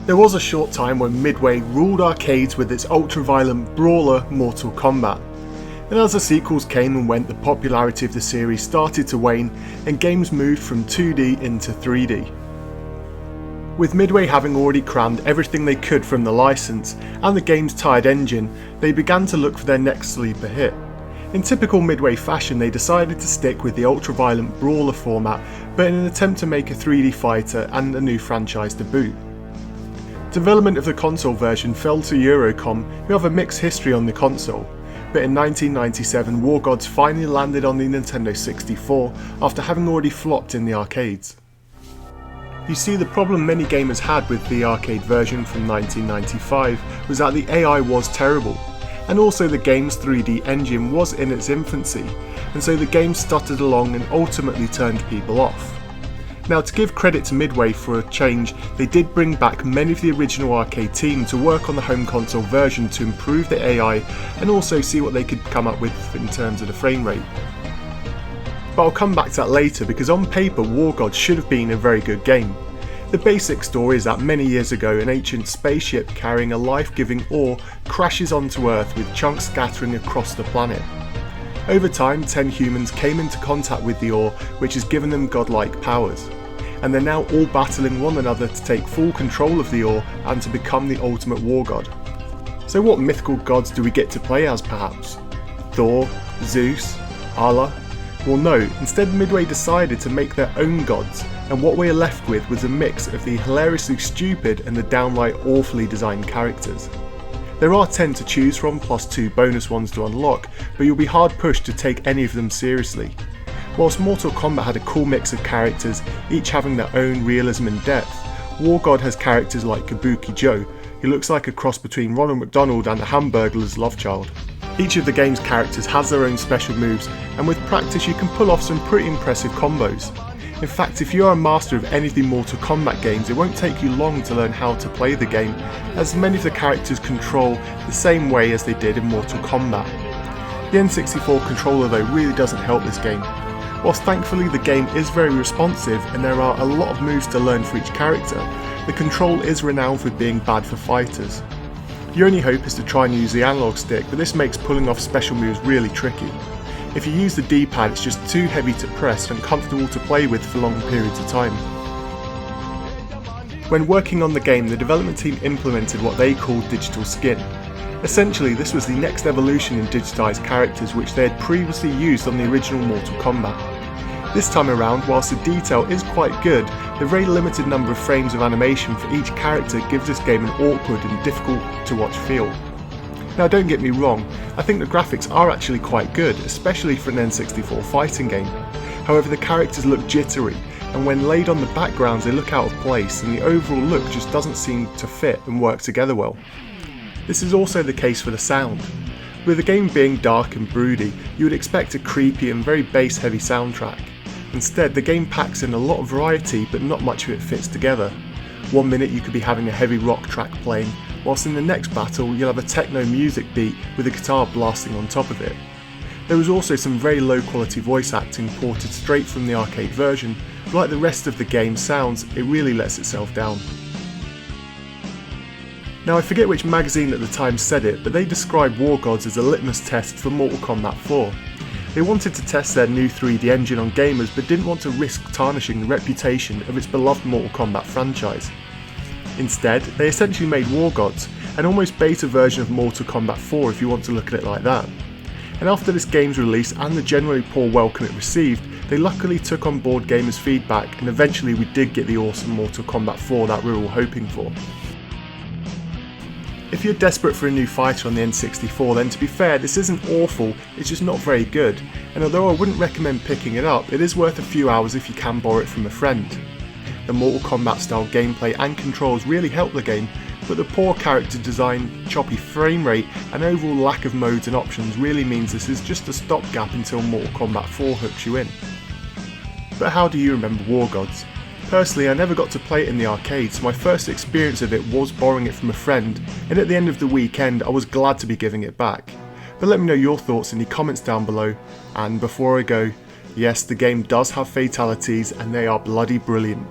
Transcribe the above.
There was a short time when Midway ruled arcades with its ultra-violent brawler Mortal Kombat. And as the sequels came and went, the popularity of the series started to wane and games moved from 2D into 3D. With Midway having already crammed everything they could from the license and the game's tired engine, they began to look for their next sleeper hit. In typical Midway fashion, they decided to stick with the ultra-violent brawler format, but in an attempt to make a 3D fighter and a new franchise to boot. Development of the console version fell to Eurocom, who have a mixed history on the console, but in 1997 War Gods finally landed on the Nintendo 64 after having already flopped in the arcades. You see, the problem many gamers had with the arcade version from 1995 was that the AI was terrible, and also the game's 3D engine was in its infancy, and so the game stuttered along and ultimately turned people off. Now, to give credit to Midway for a change, they did bring back many of the original arcade team to work on the home console version to improve the AI and also see what they could come up with in terms of the frame rate. But I'll come back to that later, because on paper War Gods should have been a very good game. The basic story is that many years ago an ancient spaceship carrying a life-giving ore crashes onto Earth with chunks scattering across the planet. Over time, 10 humans came into contact with the ore, which has given them godlike powers, and they're now all battling one another to take full control of the ore and to become the ultimate war god. So what mythical gods do we get to play as, perhaps? Thor? Zeus? Allah? Well no, instead Midway decided to make their own gods, and what we're left with was a mix of the hilariously stupid and the downright awfully designed characters. There are 10 to choose from, plus 2 bonus ones to unlock, but you'll be hard pushed to take any of them seriously. Whilst Mortal Kombat had a cool mix of characters, each having their own realism and depth, War God has characters like Kabuki Joe, who looks like a cross between Ronald McDonald and a Hamburglar's love child. Each of the game's characters has their own special moves, and with practice you can pull off some pretty impressive combos. In fact, if you are a master of any of the Mortal Kombat games, it won't take you long to learn how to play the game, as many of the characters control the same way as they did in Mortal Kombat. The N64 controller though really doesn't help this game. Whilst thankfully the game is very responsive and there are a lot of moves to learn for each character, the control is renowned for being bad for fighters. Your only hope is to try and use the analog stick, but this makes pulling off special moves really tricky. If you use the D-pad, it's just too heavy to press and uncomfortable to play with for long periods of time. When working on the game, the development team implemented what they called digital skin. Essentially, this was the next evolution in digitised characters which they had previously used on the original Mortal Kombat. This time around, whilst the detail is quite good, the very limited number of frames of animation for each character gives this game an awkward and difficult to watch feel. Now don't get me wrong, I think the graphics are actually quite good, especially for an N64 fighting game. However, the characters look jittery, and when laid on the backgrounds they look out of place, and the overall look just doesn't seem to fit and work together well. This is also the case for the sound. With the game being dark and broody, you would expect a creepy and very bass heavy soundtrack. Instead, the game packs in a lot of variety, but not much of it fits together. One minute you could be having a heavy rock track playing, whilst in the next battle you'll have a techno music beat with a guitar blasting on top of it. There was also some very low quality voice acting ported straight from the arcade version, but like the rest of the game sounds, it really lets itself down. Now I forget which magazine at the time said it, but they described War Gods as a litmus test for Mortal Kombat 4. They wanted to test their new 3D engine on gamers, but didn't want to risk tarnishing the reputation of its beloved Mortal Kombat franchise. Instead, they essentially made War Gods, an almost beta version of Mortal Kombat 4 if you want to look at it like that. And after this game's release and the generally poor welcome it received, they luckily took on board gamers' feedback, and eventually we did get the awesome Mortal Kombat 4 that we were all hoping for. If you're desperate for a new fighter on the N64, then to be fair, this isn't awful, it's just not very good, and although I wouldn't recommend picking it up, it is worth a few hours if you can borrow it from a friend. The Mortal Kombat style gameplay and controls really help the game, but the poor character design, choppy frame rate and overall lack of modes and options really means this is just a stopgap until Mortal Kombat 4 hooks you in. But how do you remember War Gods? Personally, I never got to play it in the arcade, so my first experience of it was borrowing it from a friend, and at the end of the weekend I was glad to be giving it back. But let me know your thoughts in the comments down below, and before I go, yes, the game does have fatalities and they are bloody brilliant.